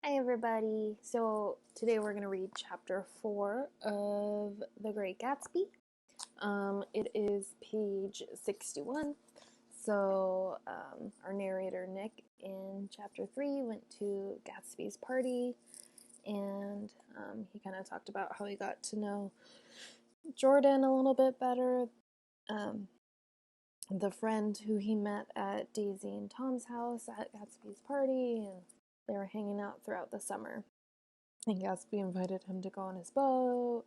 Hi everybody. So today we're going to read chapter 4 of The Great Gatsby. It is page 61. So our narrator Nick in chapter 3 went to Gatsby's party and he kind of talked about how he got to know Jordan a little bit better. The friend who he met at Daisy and Tom's house at Gatsby's party, and they were hanging out throughout the summer. And Gatsby invited him to go on his boat,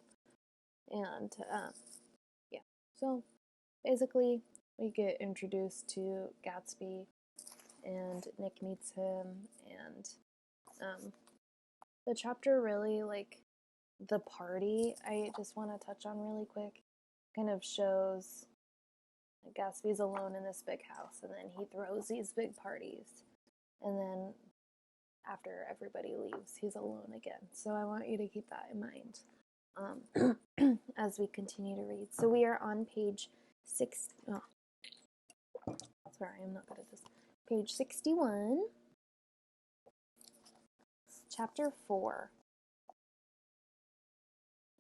and yeah. So basically, we get introduced to Gatsby, and Nick meets him, and the chapter really, the party, I just want to touch on really quick, kind of shows Gatsby's alone in this big house, and then he throws these big parties, and then after everybody leaves, he's alone again. So I want you to keep that in mind as we continue to read. So we are on page 6. Oh, sorry, I'm not good at this. Page 61, chapter 4.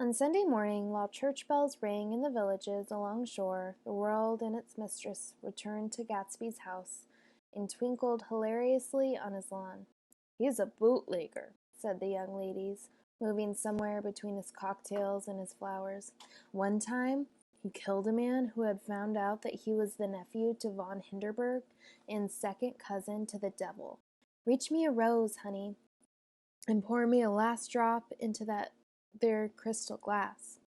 On Sunday morning, while church bells rang in the villages along shore, the world and its mistress returned to Gatsby's house and twinkled hilariously on his lawn. "He's a bootlegger," said the young ladies, moving somewhere between his cocktails and his flowers. "One time, he killed a man who had found out that he was the nephew to von Hindenburg and second cousin to the devil. Reach me a rose, honey, and pour me a last drop into that there crystal glass."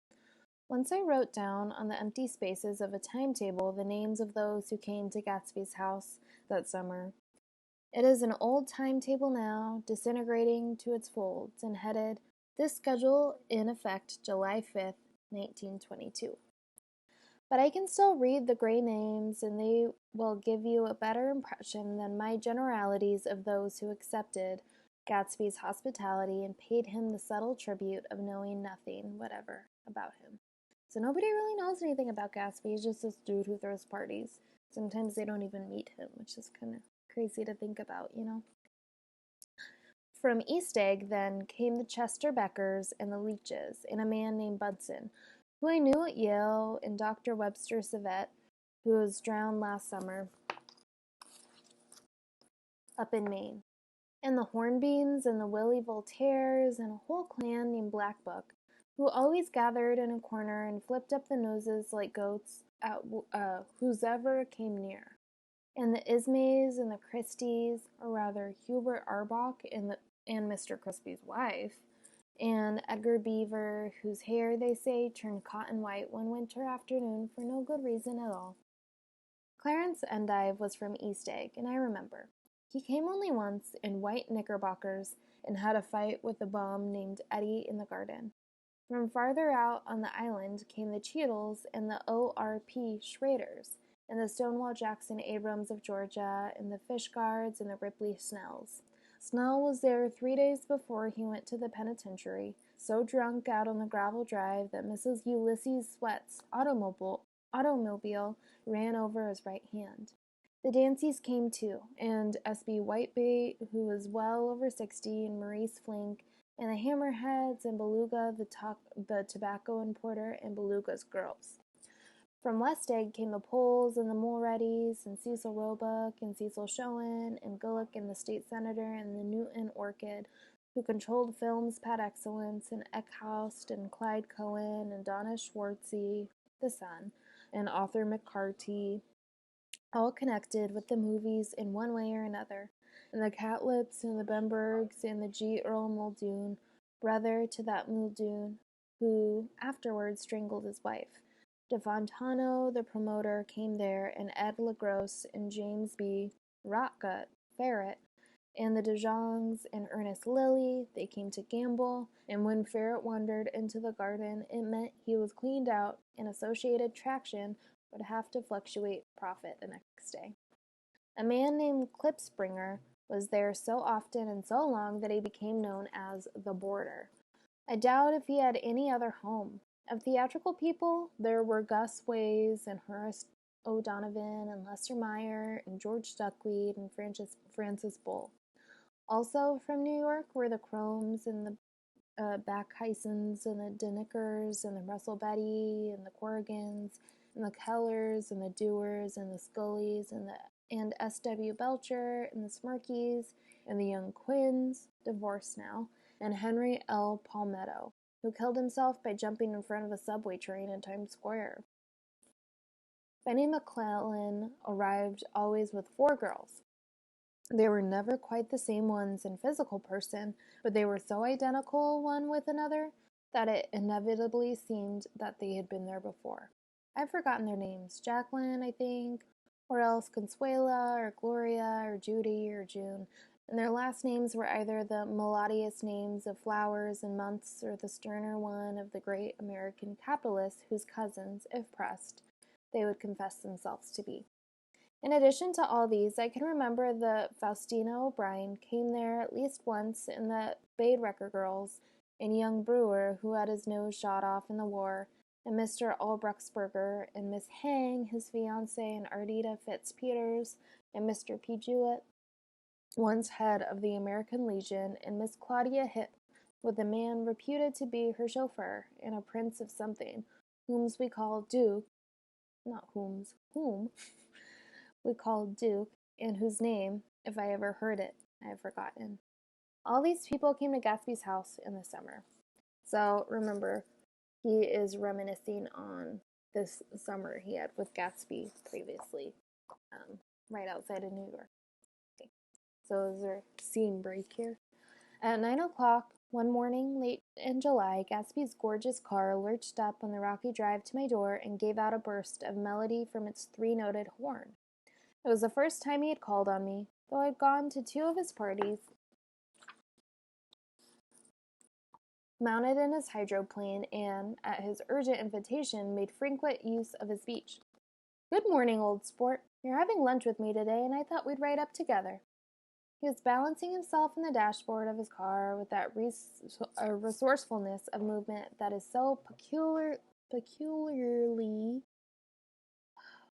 Once I wrote down on the empty spaces of a timetable the names of those who came to Gatsby's house that summer. It is an old timetable now, disintegrating to its folds, and headed, "This schedule in effect July 5th, 1922. But I can still read the gray names, and they will give you a better impression than my generalities of those who accepted Gatsby's hospitality and paid him the subtle tribute of knowing nothing whatever about him. So nobody really knows anything about Gatsby. He's just this dude who throws parties. Sometimes they don't even meet him, which is kind of crazy to think about, you know. From East Egg, then, came the Chester Beckers and the Leaches, and a man named Bunsen, who I knew at Yale, and Dr. Webster Savett, who was drowned last summer up in Maine, and the Hornbeams and the Willie Voltaires, and a whole clan named Black Book, who always gathered in a corner and flipped up the noses like goats at whoever came near. And the Ismays and the Christies, or rather Hubert Arbach and Mr. Crispy's wife, and Edgar Beaver, whose hair, they say, turned cotton white one winter afternoon for no good reason at all. Clarence Endive was from East Egg, and I remember. He came only once in white knickerbockers and had a fight with a bum named Eddie in the garden. From farther out on the island came the Cheadles and the O.R.P. Schraders, and the Stonewall Jackson Abrams of Georgia, and the Fishguards and the Ripley Snells. Snell was there 3 days before he went to the penitentiary, so drunk out on the gravel drive that Mrs. Ulysses Sweat's automobile ran over his right hand. The Danceys came too, and S.B. Whitebait, who was well over 60, and Maurice Flink, and the Hammerheads, and Beluga, the tobacco importer, and Beluga's girls. From West Egg came the Poles and the Mulreadys, and Cecil Roebuck, and Cecil Schoen, and Gulick, and the state senator, and the Newton Orchid, who controlled films par excellence, and Eckhoust, and Clyde Cohen, and Donna Schwartzy, the son, and Arthur McCarty, all connected with the movies in one way or another, and the Catlips and the Bembergs and the G. Earl Muldoon, brother to that Muldoon who afterwards strangled his wife. De Fontano, the promoter, came there, and Ed LaGrosse and James B. Rotgut Ferret, and the De Jongs and Ernest Lilly, they came to gamble, and when Ferret wandered into the garden, it meant he was cleaned out, and Associated Traction would have to fluctuate profit the next day. A man named Klipspringer was there so often and so long that he became known as the Boarder. I doubt if he had any other home. Of theatrical people, there were Gus Ways and Horace O'Donovan and Lester Meyer and George Duckweed and Francis Bull. Also from New York were the Chromes and the Backheisens and the Denickers and the Russell Betty and the Corrigans and the Kellers and the Dewars and the Scullys and S.W. Belcher and the Smirkeys and the Young Quinns, divorced now, and Henry L. Palmetto, who killed himself by jumping in front of a subway train in Times Square. Benny McClellan arrived always with 4 girls. They were never quite the same ones in physical person, but they were so identical one with another that it inevitably seemed that they had been there before. I've forgotten their names. Jacqueline, I think, or else Consuela, or Gloria, or Judy, or June. And their last names were either the melodious names of flowers and months or the sterner one of the great American capitalists whose cousins, if pressed, they would confess themselves to be. In addition to all these, I can remember that Faustina O'Brien came there at least once, and the Baedeker girls, and young Brewer, who had his nose shot off in the war, and Mr. Albrechtsberger, and Miss Hang, his fiancée, and Ardita Fitzpeters, and Mr. P. Jewett, once head of the American Legion, and Miss Claudia Hip, with a man reputed to be her chauffeur, and a prince of something, whom we call Duke, not whom we called Duke, and whose name, if I ever heard it, I have forgotten. All these people came to Gatsby's house in the summer. So remember, he is reminiscing on this summer he had with Gatsby previously, right outside of New York. Okay. So is there a scene break here? At 9 o'clock one morning late in July, Gatsby's gorgeous car lurched up on the rocky drive to my door and gave out a burst of melody from its 3-noted horn. It was the first time he had called on me, though I'd gone to 2 of his parties. Mounted in his hydroplane and, at his urgent invitation, made frequent use of his speech. "Good morning, old sport. You're having lunch with me today, and I thought we'd ride up together." He was balancing himself on the dashboard of his car with that resourcefulness of movement that is so peculiarly...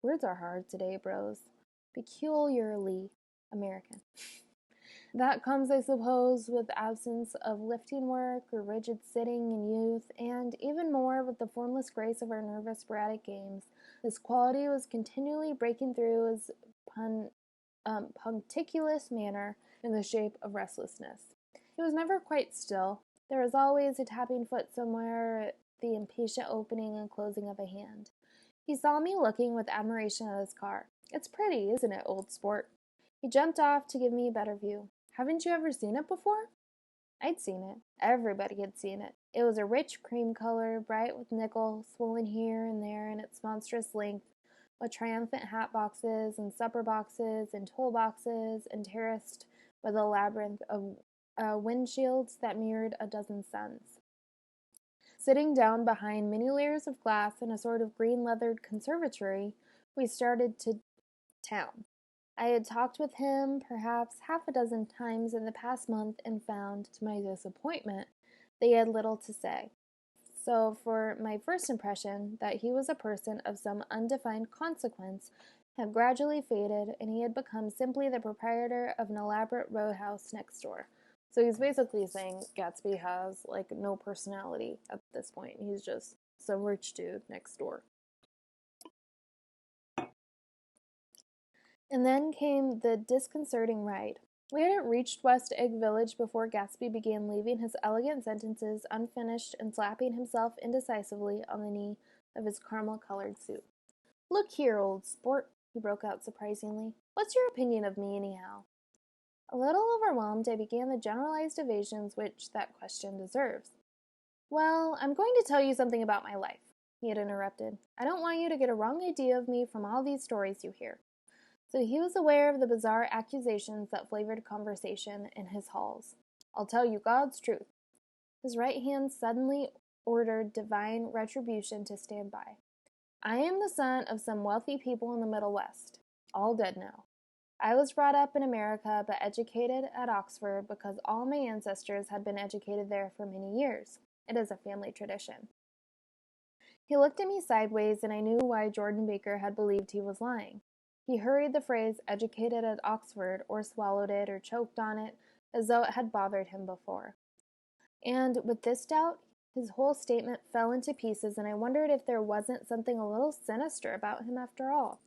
Words are hard today, bros. Peculiarly American. That comes, I suppose, with the absence of lifting work or rigid sitting in youth, and even more with the formless grace of our nervous sporadic games. This quality was continually breaking through his punctilious manner in the shape of restlessness. He was never quite still. There was always a tapping foot somewhere, the impatient opening and closing of a hand. He saw me looking with admiration at his car. "It's pretty, isn't it, old sport?" He jumped off to give me a better view. "Haven't you ever seen it before?" I'd seen it. Everybody had seen it. It was a rich cream color, bright with nickel, swollen here and there in its monstrous length, with triumphant hat boxes and supper boxes and tool boxes, and terraced with a labyrinth of windshields that mirrored a dozen suns. Sitting down behind many layers of glass in a sort of green-leathered conservatory, we started to town. I had talked with him perhaps half a dozen times in the past month and found, to my disappointment, that he had little to say. So, for my first impression that he was a person of some undefined consequence had gradually faded, and he had become simply the proprietor of an elaborate roadhouse next door. So he's basically saying Gatsby has, like, no personality at this point. He's just some rich dude next door. And then came the disconcerting ride. We hadn't reached West Egg Village before Gatsby began leaving his elegant sentences unfinished and slapping himself indecisively on the knee of his caramel-colored suit. "Look here, old sport," he broke out surprisingly. "What's your opinion of me, anyhow?" A little overwhelmed, I began the generalized evasions which that question deserves. "Well, I'm going to tell you something about my life," he had interrupted. "I don't want you to get a wrong idea of me from all these stories you hear." So he was aware of the bizarre accusations that flavored conversation in his halls. "I'll tell you God's truth." His right hand suddenly ordered divine retribution to stand by. "I am the son of some wealthy people in the Middle West, all dead now. I was brought up in America but educated at Oxford because all my ancestors had been educated there for many years. It is a family tradition." He looked at me sideways, and I knew why Jordan Baker had believed he was lying. He hurried the phrase "educated at Oxford," or swallowed it, or choked on it, as though it had bothered him before. And with this doubt, his whole statement fell into pieces, and I wondered if there wasn't something a little sinister about him after all.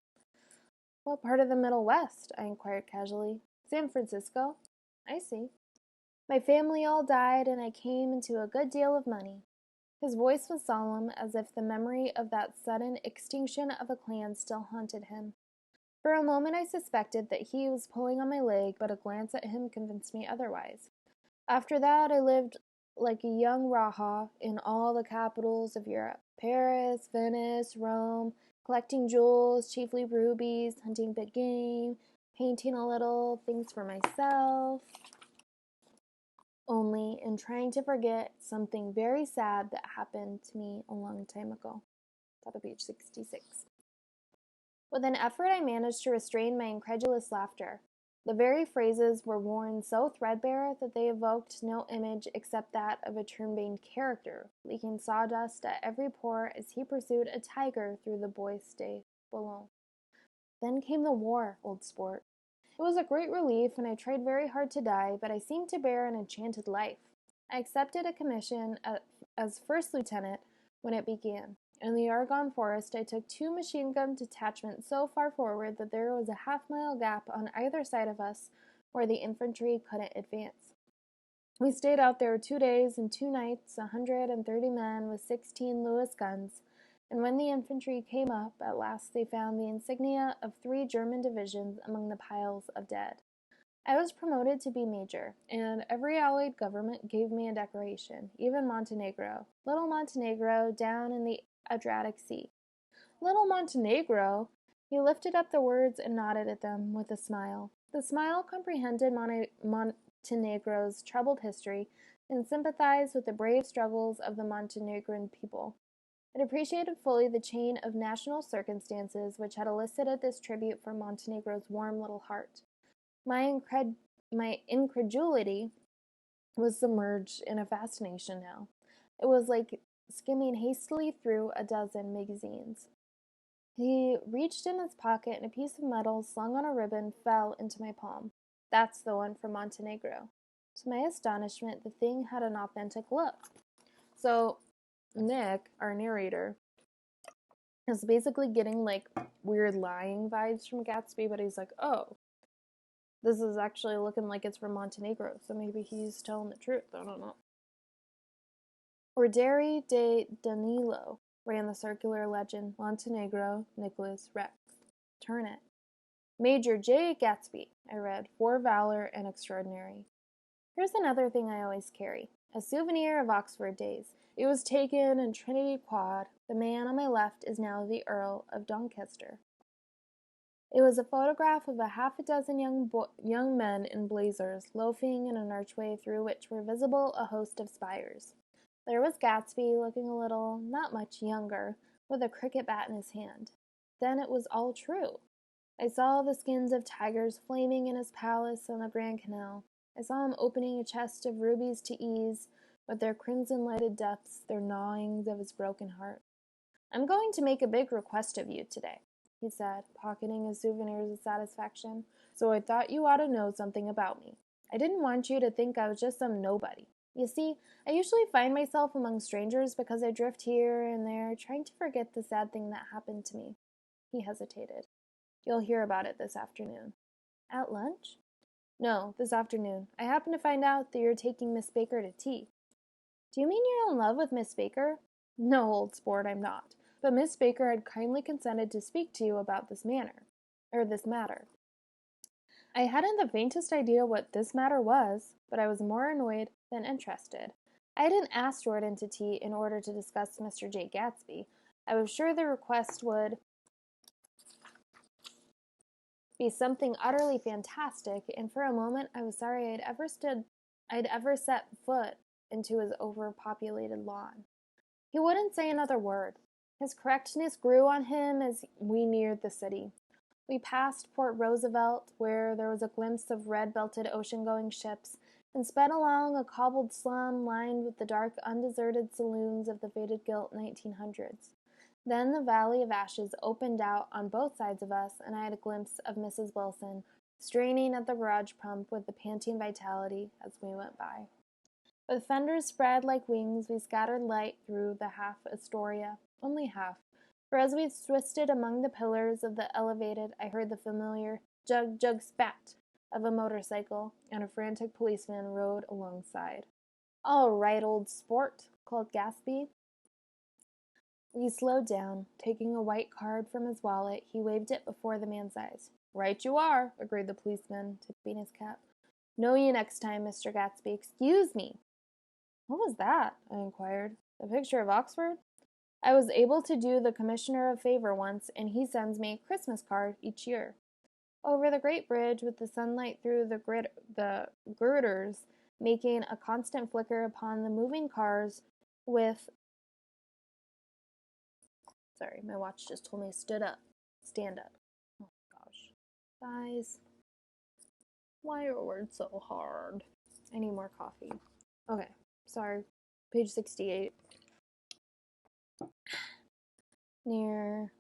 "What part of the Middle West?" I inquired casually. "San Francisco." "I see. My family all died, and I came into a good deal of money." His voice was solemn, as if the memory of that sudden extinction of a clan still haunted him. For a moment I suspected that he was pulling on my leg, but a glance at him convinced me otherwise. "After that I lived like a young Raja in all the capitals of Europe: Paris, Venice, Rome, collecting jewels, chiefly rubies, hunting big game, painting a little, things for myself only, and trying to forget something very sad that happened to me a long time ago." Top of page 66. With an effort I managed to restrain my incredulous laughter. The very phrases were worn so threadbare that they evoked no image except that of a turbaned character, leaking sawdust at every pore as he pursued a tiger through the Bois de Boulogne. "Then came the war, old sport. It was a great relief, and I tried very hard to die, but I seemed to bear an enchanted life. I accepted a commission as first lieutenant when it began. In the Argonne Forest I took 2 machine-gun detachments so far forward that there was a half-mile gap on either side of us where the infantry couldn't advance. We stayed out there 2 days and 2 nights, 130 men with 16 Lewis guns, and when the infantry came up, at last they found the insignia of 3 German divisions among the piles of dead. I was promoted to be major, and every Allied government gave me a decoration, even Montenegro. Little Montenegro down in the Adriatic Sea. Little Montenegro! He lifted up the words and nodded at them with a smile. The smile comprehended Montenegro's troubled history and sympathized with the brave struggles of the Montenegrin people. It appreciated fully the chain of national circumstances which had elicited this tribute from Montenegro's warm little heart. My incredulity was submerged in a fascination now. It was like skimming hastily through a dozen magazines. He reached in his pocket, and a piece of metal slung on a ribbon fell into my palm. "That's the one from Montenegro." To my astonishment, the thing had an authentic look. So, Nick, our narrator, is basically getting like weird lying vibes from Gatsby, but he's like, "Oh, this is actually looking like it's from Montenegro, so maybe he's telling the truth. I don't know." "Orderi de Danilo," ran the circular legend. "Montenegro, Nicholas Rex. Turn it." "Major J. Gatsby," I read, "for valor and extraordinary." Here's another thing I always carry. A souvenir of Oxford days. It was taken in Trinity Quad. The man on my left is now the Earl of Doncaster. It was a photograph of a half a dozen young men in blazers, loafing in an archway through which were visible a host of spires. There was Gatsby, looking a little, not much younger, with a cricket bat in his hand. Then it was all true. I saw the skins of tigers flaming in his palace on the Grand Canal. I saw him opening a chest of rubies to ease, with their crimson-lighted depths, their gnawings of his broken heart. "I'm going to make a big request of you today," he said, pocketing his souvenirs with satisfaction. "So I thought you ought to know something about me. I didn't want you to think I was just some nobody. You see, I usually find myself among strangers because I drift here and there, trying to forget the sad thing that happened to me." He hesitated. "You'll hear about it this afternoon." "At lunch?" "No, this afternoon. I happened to find out that you're taking Miss Baker to tea." "Do you mean you're in love with Miss Baker?" "No, old sport, I'm not. But Miss Baker had kindly consented to speak to you about this matter." I hadn't the faintest idea what this matter was, but I was more annoyed than interested. I hadn't asked Jordan to tea in order to discuss Mr. J. Gatsby. I was sure the request would be something utterly fantastic, and for a moment I was sorry I'd ever set foot into his overpopulated lawn. He wouldn't say another word. His correctness grew on him as we neared the city. We passed Port Roosevelt, where there was a glimpse of red-belted ocean-going ships, and sped along a cobbled slum lined with the dark, undeserted saloons of the faded gilt 1900s. Then the Valley of Ashes opened out on both sides of us, and I had a glimpse of Mrs. Wilson, straining at the garage pump with the panting vitality as we went by. With fenders spread like wings, we scattered light through the half Astoria, only half, for as we twisted among the pillars of the elevated, I heard the familiar jug jug spat of a motorcycle, and a frantic policeman rode alongside. "All right, old sport," called Gatsby. We slowed down. Taking a white card from his wallet, he waved it before the man's eyes. "Right you are," agreed the policeman, tipping his cap. "Know you next time, Mr. Gatsby. Excuse me." "What was that?" I inquired. "The picture of Oxford? I was able to do the commissioner a favor once, and he sends me a Christmas card each year. Over the great bridge, with the sunlight through the girders making a constant flicker upon the moving cars with Sorry, my watch just told me to stand up. Oh gosh. Guys, why are words so hard? I need more coffee. Okay, sorry. Page 68. Near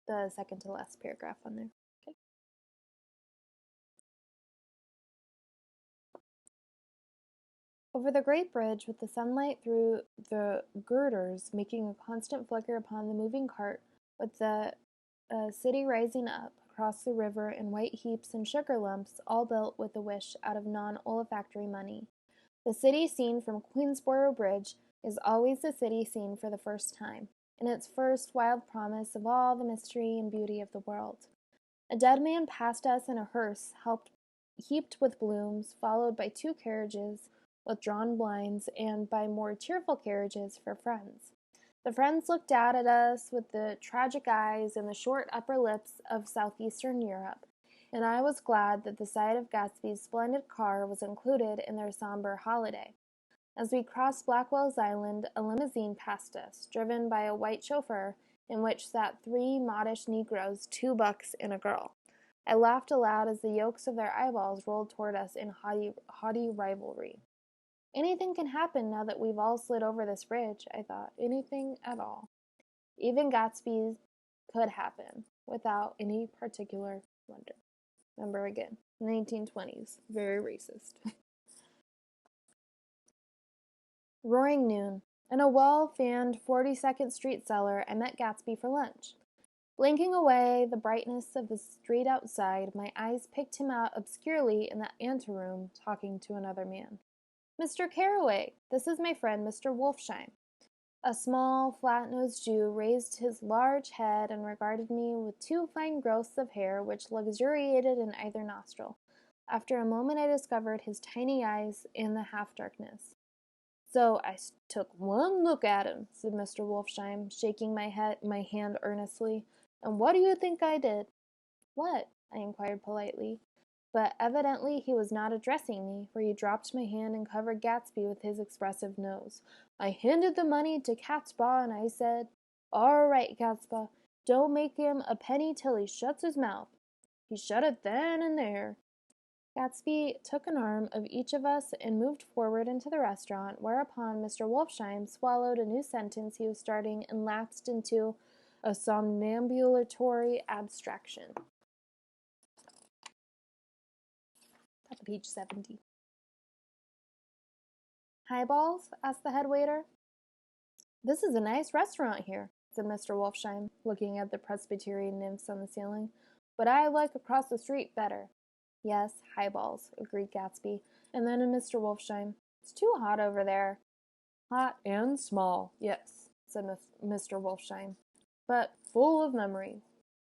the second to last paragraph on there. Okay. Over the great bridge, with the sunlight through the girders making a constant flicker upon the moving cart, with the city rising up across the river in white heaps and sugar lumps, all built with a wish out of non-olfactory money. The city seen from Queensboro Bridge is always the city seen for the first time, in its first wild promise of all the mystery and beauty of the world. A dead man passed us in a hearse heaped with blooms, followed by two carriages with drawn blinds, and by more cheerful carriages for friends. The friends looked out at us with the tragic eyes and the short upper lips of southeastern Europe, and I was glad that the sight of Gatsby's splendid car was included in their somber holiday. As we crossed Blackwell's Island, a limousine passed us, driven by a white chauffeur, in which sat three modish Negroes, 2 bucks, and a girl. I laughed aloud as the yolks of their eyeballs rolled toward us in haughty rivalry. Anything can happen now that we've all slid over this bridge, I thought. Anything at all. Even Gatsby's could happen, without any particular wonder. Remember again, 1920s, very racist. Roaring noon. In a well-fanned 42nd Street cellar, I met Gatsby for lunch. Blinking away the brightness of the street outside, my eyes picked him out obscurely in the anteroom, talking to another man. "Mr. Carroway, this is my friend Mr. Wolfsheim." A small, flat-nosed Jew raised his large head and regarded me with 2 fine growths of hair which luxuriated in either nostril. After a moment I discovered his tiny eyes in the half-darkness. "So I took one look at him," said Mr. Wolfsheim, shaking my hand earnestly. "And what do you think I did?" "What?" I inquired politely. But evidently he was not addressing me, for he dropped my hand and covered Gatsby with his expressive nose. "I handed the money to Catspaw, and I said, 'All right, Catspaw, don't make him a penny till he shuts his mouth.' He shut it then and there." Gatsby took an arm of each of us and moved forward into the restaurant, whereupon Mr. Wolfsheim swallowed a new sentence he was starting and lapsed into a somnambulatory abstraction. Top of page 70. "Highballs?" asked the head waiter. "This is a nice restaurant here," said Mr. Wolfsheim, looking at the Presbyterian nymphs on the ceiling, "but I like across the street better." "Yes, highballs," agreed Gatsby, and then to Mr. Wolfsheim, "It's too hot over there." "Hot and small, yes," said Mr. Wolfsheim, "but full of memories."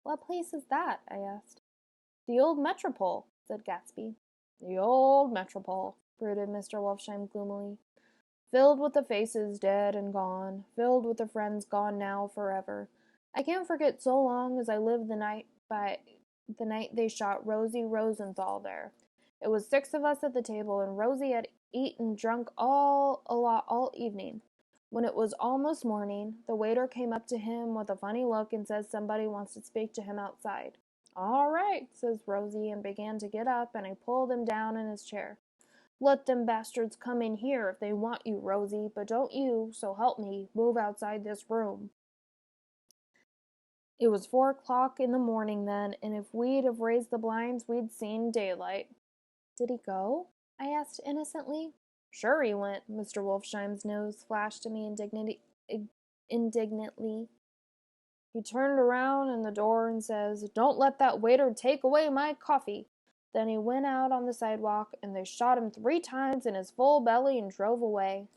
"What place is that?" I asked. "The old Metropole," said Gatsby. "The old Metropole," brooded Mr. Wolfsheim gloomily. "Filled with the faces dead and gone, filled with the friends gone now forever. I can't forget so long as I lived the night they shot Rosie Rosenthal there. It was 6 of us at the table, and Rosie had eaten and drunk a lot all evening. When it was almost morning, the waiter came up to him with a funny look and says somebody wants to speak to him outside. 'All right,' says Rosie, and began to get up, and I pulled him down in his chair. 'Let them bastards come in here if they want you, Rosie, but don't you, so help me, move outside this room.' It was 4 o'clock in the morning then, and if we'd have raised the blinds, we'd seen daylight." "Did he go?" I asked innocently. "Sure he went." Mr. Wolfsheim's nose flashed at me indignantly. "He turned around in the door and says, 'Don't let that waiter take away my coffee.' Then he went out on the sidewalk, and they shot him 3 times in his full belly and drove away."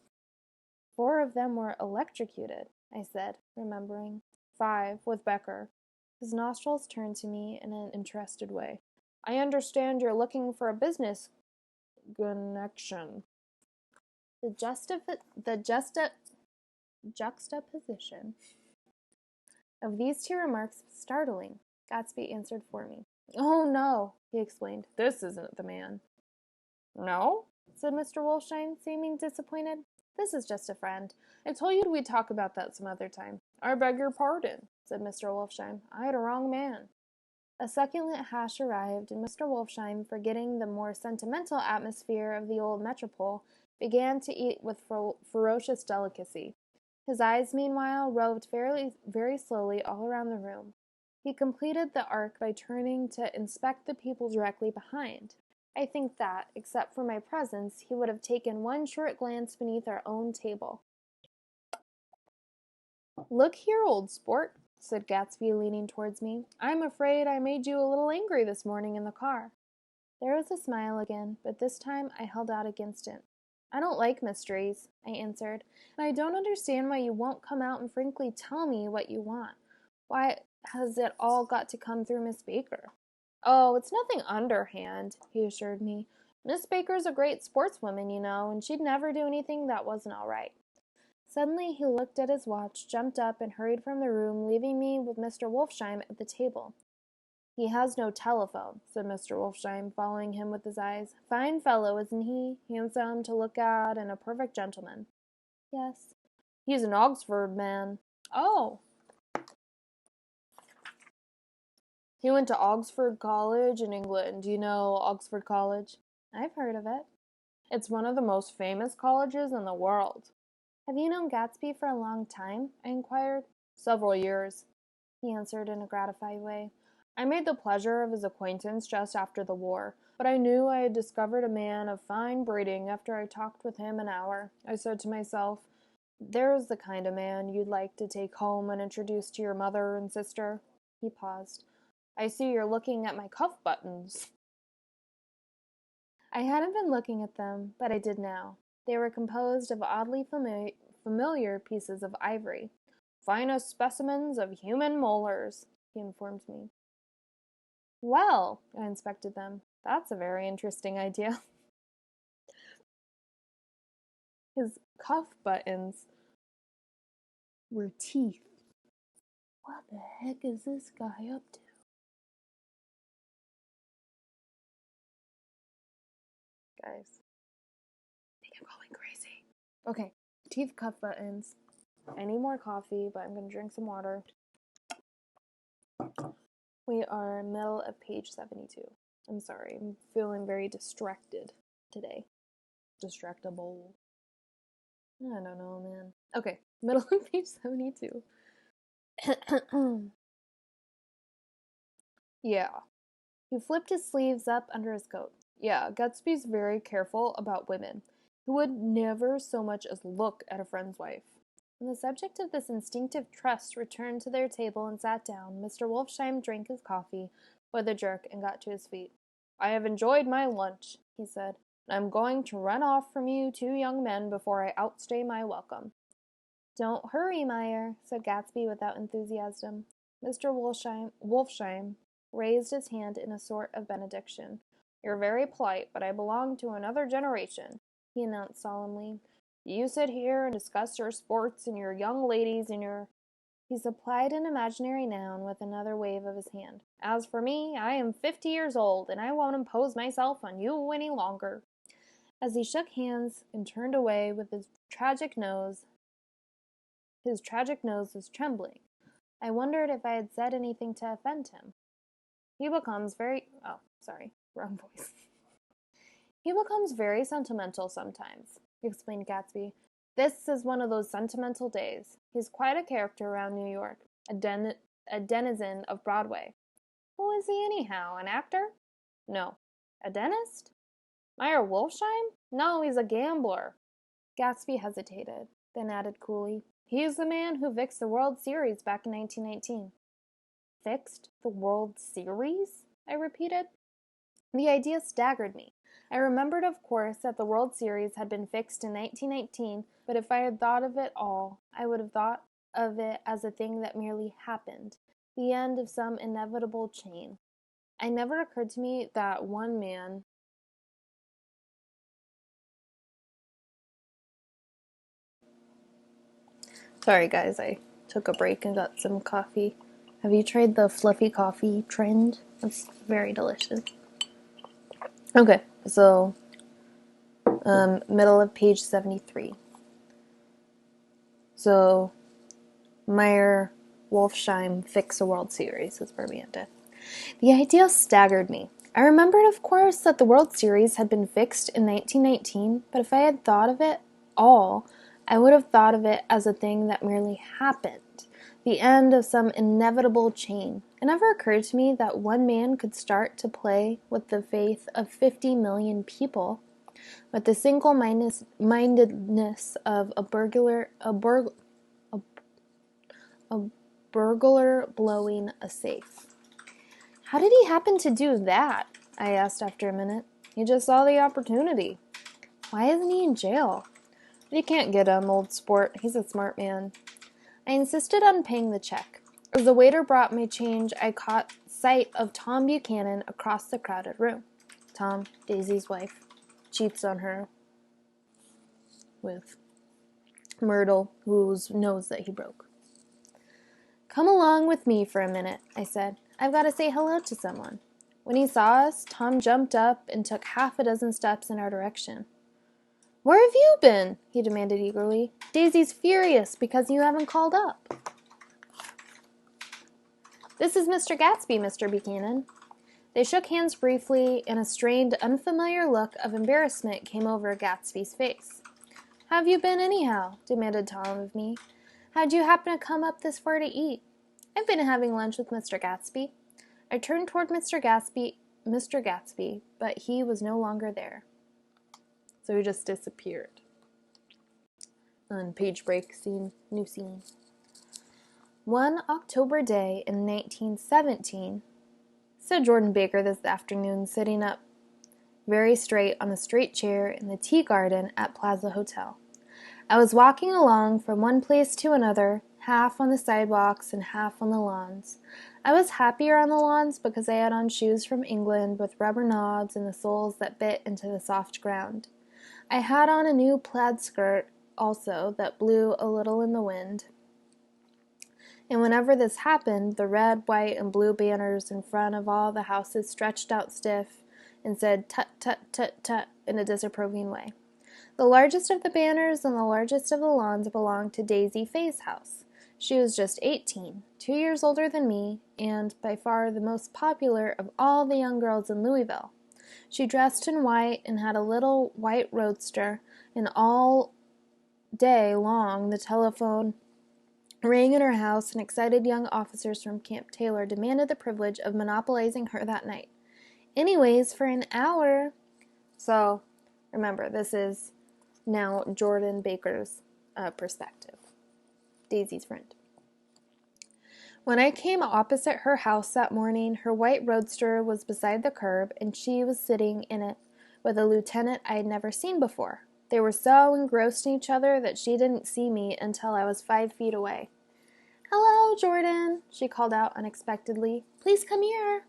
"4 of them were electrocuted," I said, remembering. "5, with Becker." His nostrils turned to me in an interested way. "I understand you're looking for a business connection." The juxtaposition of these two remarks was startling. Gatsby answered for me. "Oh, no," he explained. "This isn't the man." "No?" said Mr. Wolfsheim, seeming disappointed. "This is just a friend. I told you we'd talk about that some other time." "I beg your pardon," said Mr. Wolfsheim. "I had a wrong man." A succulent hash arrived, and Mr. Wolfsheim, forgetting the more sentimental atmosphere of the old metropole, began to eat with ferocious delicacy. His eyes, meanwhile, roved very slowly all around the room. He completed the arc by turning to inspect the people directly behind. I think that, except for my presence, he would have taken one short glance beneath our own table. "Look here, old sport," said Gatsby, leaning towards me. "I'm afraid I made you a little angry this morning in the car." There was a smile again, but this time I held out against it. "I don't like mysteries," I answered, "and I don't understand why you won't come out and frankly tell me what you want. Why has it all got to come through Miss Baker?" "Oh, it's nothing underhand," he assured me. "Miss Baker's a great sportswoman, you know, and she'd never do anything that wasn't all right." Suddenly he looked at his watch, jumped up, and hurried from the room, leaving me with Mr. Wolfsheim at the table. "He has no telephone," said Mr. Wolfsheim, following him with his eyes. "Fine fellow, isn't he? Handsome to look at, and a perfect gentleman." "Yes." "He's an Oxford man." "Oh." "He went to Oxford College in England. Do you know Oxford College?" "I've heard of it." "It's one of the most famous colleges in the world." "Have you known Gatsby for a long time?" I inquired. "Several years," he answered in a gratified way. "I made the pleasure of his acquaintance just after the war, but I knew I had discovered a man of fine breeding after I talked with him an hour. I said to myself, 'There's the kind of man you'd like to take home and introduce to your mother and sister.'" He paused. "I see you're looking at my cuff buttons." I hadn't been looking at them, but I did now. They were composed of oddly familiar pieces of ivory. "Finest specimens of human molars," he informed me. "Well," I inspected them, "that's a very interesting idea." His cuff buttons were teeth. What the heck is this guy up to? Guys, I think I'm going crazy. Okay, teeth cuff buttons. I need more coffee, but I'm going to drink some water. We are middle of page 72. I'm sorry, I'm feeling very distracted today. Distractible. I don't know, man. Okay, middle of page 72. Yeah. He flipped his sleeves up under his coat. "Yeah, Gatsby's very careful about women. He would never so much as look at a friend's wife." When the subject of this instinctive trust returned to their table and sat down, Mr. Wolfsheim drank his coffee with a jerk and got to his feet. "I have enjoyed my lunch," he said, "and I'm going to run off from you two young men before I outstay my welcome." "Don't hurry, Meyer," said Gatsby without enthusiasm. Mr. Wolfsheim raised his hand in a sort of benediction. "You're very polite, but I belong to another generation," he announced solemnly. "You sit here and discuss your sports and your young ladies and your—" He supplied an imaginary noun with another wave of his hand. "As for me, I am 50 years old, and I won't impose myself on you any longer." As he shook hands and turned away with his tragic nose was trembling. I wondered if I had said anything to offend him. He becomes very sentimental sometimes," explained Gatsby. "This is one of those sentimental days. He's quite a character around New York. a denizen of Broadway. Who is he anyhow? An actor? No. A dentist? Meyer Wolfsheim? No, he's a gambler. Gatsby hesitated, then added coolly, He's the man who fixed the World Series back in 1919. Fixed the World Series? I repeated. The idea staggered me. I remembered, of course, that the World Series had been fixed in 1919, but if I had thought of it all, I would have thought of it as a thing that merely happened, the end of some inevitable chain. It never occurred to me that one man... Sorry, guys, I took a break and got some coffee. Have you tried the fluffy coffee trend? It's very delicious. Okay, so middle of page 73. So Meyer Wolfsheim fixed a World Series is where we ended. The idea staggered me. I remembered, of course, that the World Series had been fixed in 1919, but if I had thought of it all, I would have thought of it as a thing that merely happened, the end of some inevitable chain. It never occurred to me that one man could start to play with the faith of 50 million people, with the single-mindedness of a burglar blowing a safe. How did he happen to do that? I asked after a minute. He just saw the opportunity. Why isn't he in jail? But you can't get him, old sport. He's a smart man. I insisted on paying the check. As the waiter brought my change, I caught sight of Tom Buchanan across the crowded room. Tom, Daisy's wife, cheats on her with Myrtle, whose nose that he broke. Come along with me for a minute, I said. I've got to say hello to someone. When he saw us, Tom jumped up and took half a dozen steps in our direction. Where have you been? He demanded eagerly. Daisy's furious because you haven't called up. This is Mr. Gatsby, Mr. Buchanan. They shook hands briefly, and a strained, unfamiliar look of embarrassment came over Gatsby's face. How have you been, anyhow? Demanded Tom of me. How'd you happen to come up this far to eat? I've been having lunch with Mr. Gatsby. I turned toward Mr. Gatsby, but he was no longer there. So he just disappeared. And page break, scene, new scene. One October day in 1917, said Jordan Baker this afternoon, sitting up very straight on a straight chair in the tea garden at Plaza Hotel. I was walking along from one place to another, half on the sidewalks and half on the lawns. I was happier on the lawns because I had on shoes from England with rubber knobs and the soles that bit into the soft ground. I had on a new plaid skirt also that blew a little in the wind. And whenever this happened, the red, white, and blue banners in front of all the houses stretched out stiff and said tut, tut, tut, tut in a disapproving way. The largest of the banners and the largest of the lawns belonged to Daisy Fay's house. She was just 18, 2 years older than me, and by far the most popular of all the young girls in Louisville. She dressed in white and had a little white roadster, and all day long the telephone rang in her house, and excited young officers from Camp Taylor demanded the privilege of monopolizing her that night. Anyways, for an hour. So, remember, this is now Jordan Baker's perspective. Daisy's friend. When I came opposite her house that morning, her white roadster was beside the curb, and she was sitting in it with a lieutenant I had never seen before. They were so engrossed in each other that she didn't see me until I was 5 feet away. Hello, Jordan, she called out unexpectedly. Please come here.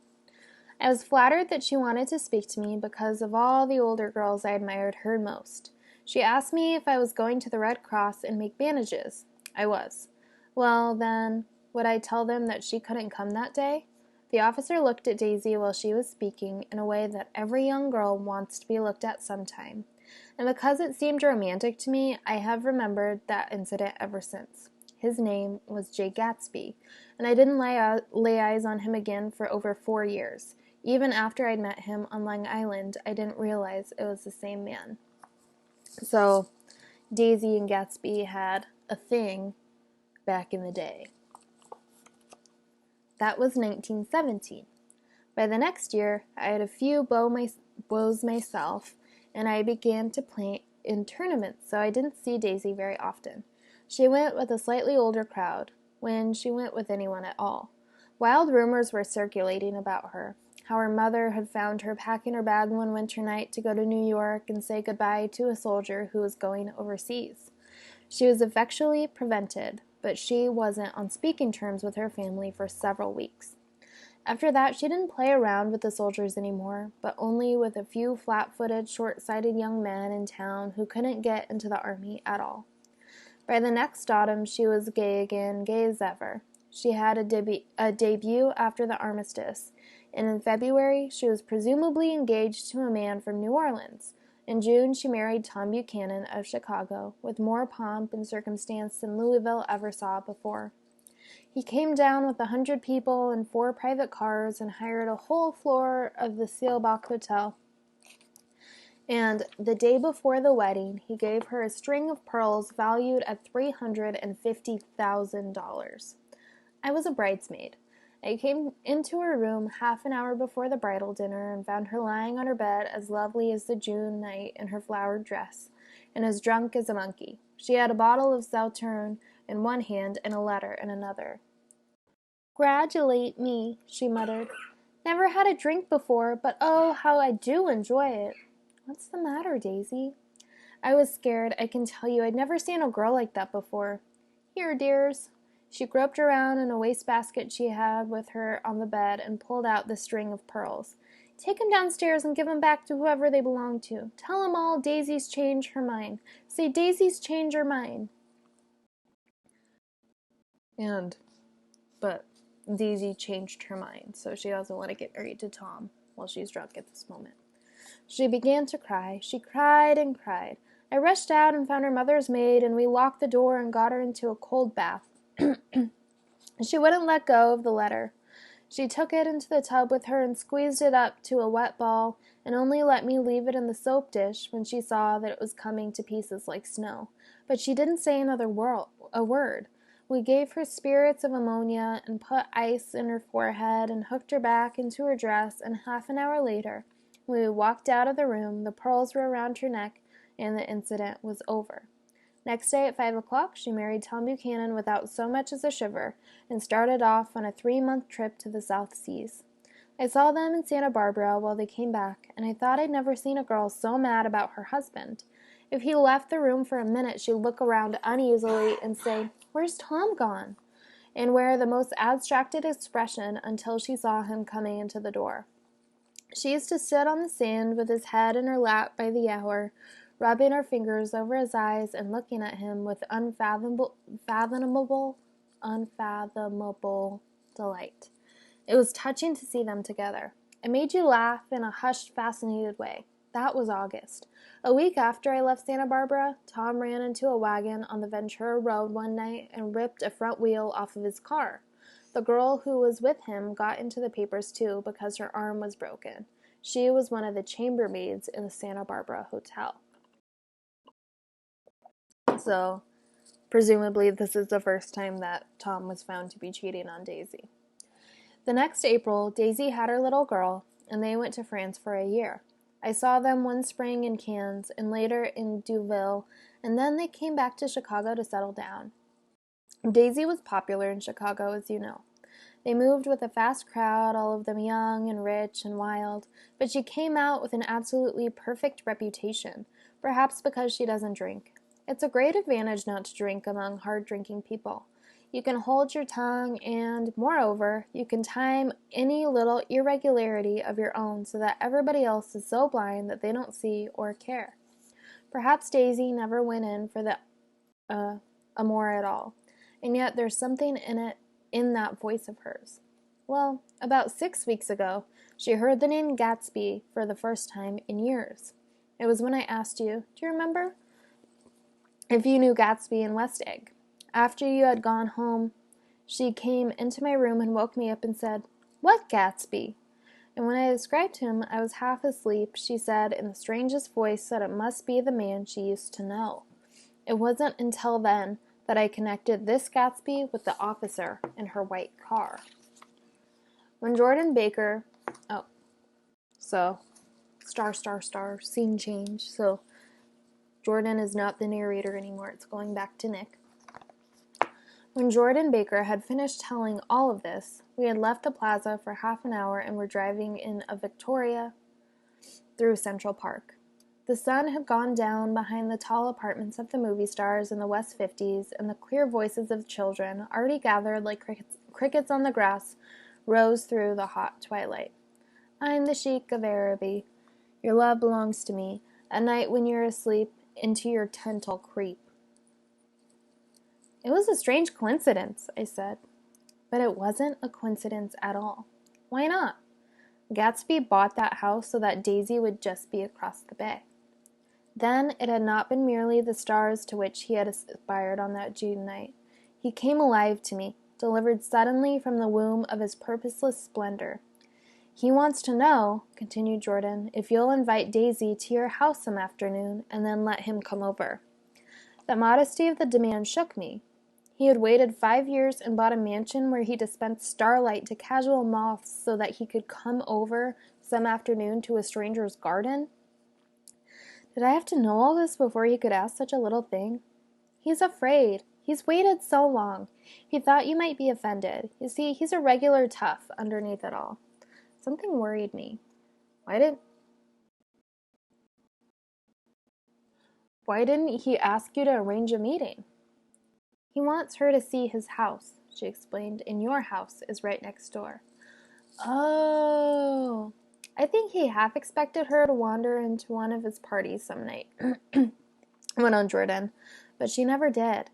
I was flattered that she wanted to speak to me because of all the older girls I admired her most. She asked me if I was going to the Red Cross and make bandages. I was. Well, then, would I tell them that she couldn't come that day? The officer looked at Daisy while she was speaking in a way that every young girl wants to be looked at sometime. And because it seemed romantic to me, I have remembered that incident ever since. His name was Jay Gatsby, and I didn't lay eyes on him again for over 4 years. Even after I'd met him on Long Island, I didn't realize it was the same man. So, Daisy and Gatsby had a thing back in the day. That was 1917. By the next year, I had a few bows myself, and I began to play in tournaments, so I didn't see Daisy very often. She went with a slightly older crowd, when she went with anyone at all. Wild rumors were circulating about her, how her mother had found her packing her bag one winter night to go to New York and say goodbye to a soldier who was going overseas. She was effectually prevented, but she wasn't on speaking terms with her family for several weeks. After that, she didn't play around with the soldiers anymore, but only with a few flat-footed, short-sighted young men in town who couldn't get into the army at all. By the next autumn, she was gay again, gay as ever. She had a debut after the armistice, and in February, she was presumably engaged to a man from New Orleans. In June, she married Tom Buchanan of Chicago, with more pomp and circumstance than Louisville ever saw before. He came down with 100 people and 4 private cars and hired a whole floor of the Seelbach Hotel. And the day before the wedding, he gave her a string of pearls valued at $350,000. I was a bridesmaid. I came into her room half an hour before the bridal dinner and found her lying on her bed as lovely as the June night in her flowered dress, and as drunk as a monkey. She had a bottle of Sauterne in one hand and a letter in another. "Congratulate me," she muttered. "Never had a drink before, but oh, how I do enjoy it." "What's the matter, Daisy?" I was scared, I can tell you. I'd never seen a girl like that before. "Here, dears." She groped around in a wastebasket she had with her on the bed and pulled out the string of pearls. "Take 'em downstairs and give 'em back to whoever they belong to. Tell 'em all Daisy's changed her mind. Say Daisy's changed her mind." But Daisy changed her mind, so she doesn't want to get married to Tom while she's drunk at this moment. She began to cry. She cried and cried. I rushed out and found her mother's maid, and we locked the door and got her into a cold bath. She wouldn't let go of the letter. She took it into the tub with her and squeezed it up to a wet ball, and only let me leave it in the soap dish when she saw that it was coming to pieces like snow. But she didn't say a word. We gave her spirits of ammonia and put ice in her forehead and hooked her back into her dress, and half an hour later, when we walked out of the room, the pearls were around her neck, and the incident was over. Next day at 5 o'clock, she married Tom Buchanan without so much as a shiver, and started off on a 3-month trip to the South Seas. I saw them in Santa Barbara while they came back, and I thought I'd never seen a girl so mad about her husband. If he left the room for a minute, she'd look around uneasily and say, "Where's Tom gone?" and wear the most abstracted expression until she saw him coming into the door. She used to sit on the sand with his head in her lap by the hour, rubbing her fingers over his eyes and looking at him with unfathomable delight. It was touching to see them together. It made you laugh in a hushed, fascinated way. That was August. A week after I left Santa Barbara, Tom ran into a wagon on the Ventura Road one night and ripped a front wheel off of his car. The girl who was with him got into the papers too because her arm was broken. She was one of the chambermaids in the Santa Barbara hotel. So, presumably this is the first time that Tom was found to be cheating on Daisy. The next April, Daisy had her little girl, and they went to France for a year. I saw them one spring in Cannes, and later in Deauville, and then they came back to Chicago to settle down. Daisy was popular in Chicago, as you know. They moved with a fast crowd, all of them young and rich and wild, but she came out with an absolutely perfect reputation, perhaps because she doesn't drink. It's a great advantage not to drink among hard-drinking people. You can hold your tongue and, moreover, you can time any little irregularity of your own so that everybody else is so blind that they don't see or care. Perhaps Daisy never went in for the amour at all, and yet there's something in that voice of hers. Well, about 6 weeks ago, she heard the name Gatsby for the first time in years. It was when I asked you, do you remember? If you knew Gatsby in West Egg. After you had gone home, she came into my room and woke me up and said, "What Gatsby?" And when I described him, I was half asleep. She said in the strangest voice that it must be the man she used to know. It wasn't until then that I connected this Gatsby with the officer in her white car. When Jordan Baker, so scene change. So Jordan is not the narrator anymore. It's going back to Nick. When Jordan Baker had finished telling all of this, we had left the plaza for half an hour and were driving in a Victoria through Central Park. The sun had gone down behind the tall apartments of the movie stars in the West 50s, and the clear voices of children, already gathered like crickets on the grass, rose through the hot twilight. I'm the Sheik of Araby. Your love belongs to me. At night when you're asleep, into your tent I'll creep. It was a strange coincidence, I said. But it wasn't a coincidence at all. Why not? Gatsby bought that house so that Daisy would just be across the bay. Then it had not been merely the stars to which he had aspired on that June night. He came alive to me, delivered suddenly from the womb of his purposeless splendor. He wants to know, continued Jordan, if you'll invite Daisy to your house some afternoon and then let him come over. The modesty of the demand shook me. He had waited 5 years and bought a mansion where he dispensed starlight to casual moths so that he could come over some afternoon to a stranger's garden? Did I have to know all this before he could ask such a little thing? He's afraid. He's waited so long. He thought you might be offended. You see, he's a regular tough underneath it all. Something worried me. Why didn't he ask you to arrange a meeting? He wants her to see his house, she explained, and your house is right next door. Oh, I think he half expected her to wander into one of his parties some night, went on Jordan, but she never did.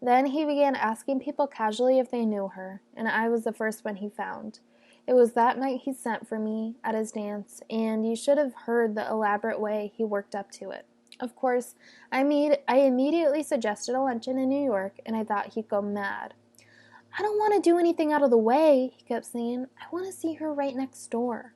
Then he began asking people casually if they knew her, and I was the first one he found. It was that night he sent for me at his dance, and you should have heard the elaborate way he worked up to it. Of course, I immediately suggested a luncheon in New York, and I thought he'd go mad. I don't want to do anything out of the way, he kept saying. I want to see her right next door.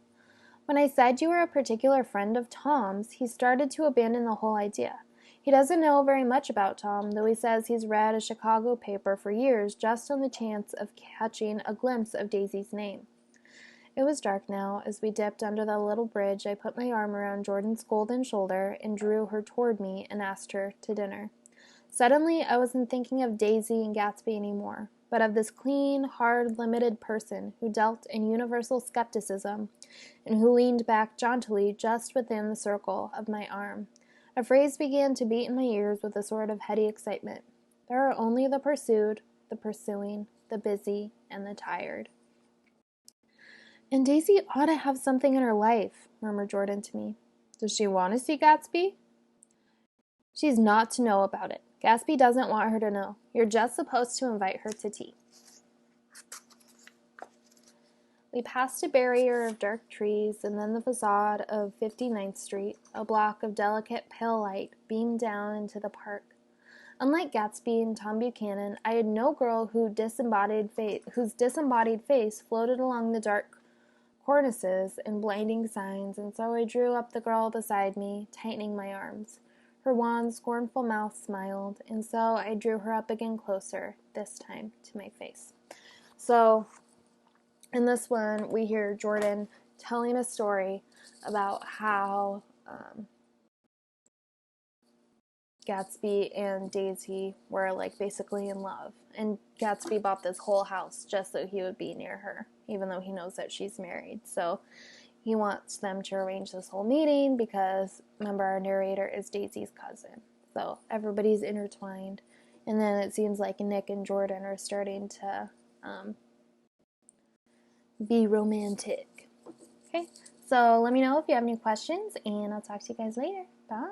When I said you were a particular friend of Tom's, he started to abandon the whole idea. He doesn't know very much about Tom, though he says he's read a Chicago paper for years just on the chance of catching a glimpse of Daisy's name. It was dark now. As we dipped under the little bridge, I put my arm around Jordan's golden shoulder and drew her toward me and asked her to dinner. Suddenly, I wasn't thinking of Daisy and Gatsby anymore, but of this clean, hard, limited person who dealt in universal skepticism and who leaned back jauntily just within the circle of my arm. A phrase began to beat in my ears with a sort of heady excitement. There are only the pursued, the pursuing, the busy, and the tired. And Daisy ought to have something in her life, murmured Jordan to me. Does she want to see Gatsby? She's not to know about it. Gatsby doesn't want her to know. You're just supposed to invite her to tea. We passed a barrier of dark trees, and then the facade of 59th Street, a block of delicate pale light, beamed down into the park. Unlike Gatsby and Tom Buchanan, I had no girl whose disembodied face floated along the dark cornices and blinding signs, and so I drew up the girl beside me, tightening my arms. Her wan, scornful mouth smiled, and so I drew her up again closer, this time to my face. So, in this one, we hear Jordan telling a story about how Gatsby and Daisy were basically in love, and Gatsby bought this whole house just so he would be near her, even though he knows that she's married. So he wants them to arrange this whole meeting because, remember, our narrator is Daisy's cousin. So everybody's intertwined, and then it seems like Nick and Jordan are starting to be romantic. Okay, so let me know if you have any questions, and I'll talk to you guys later. Bye.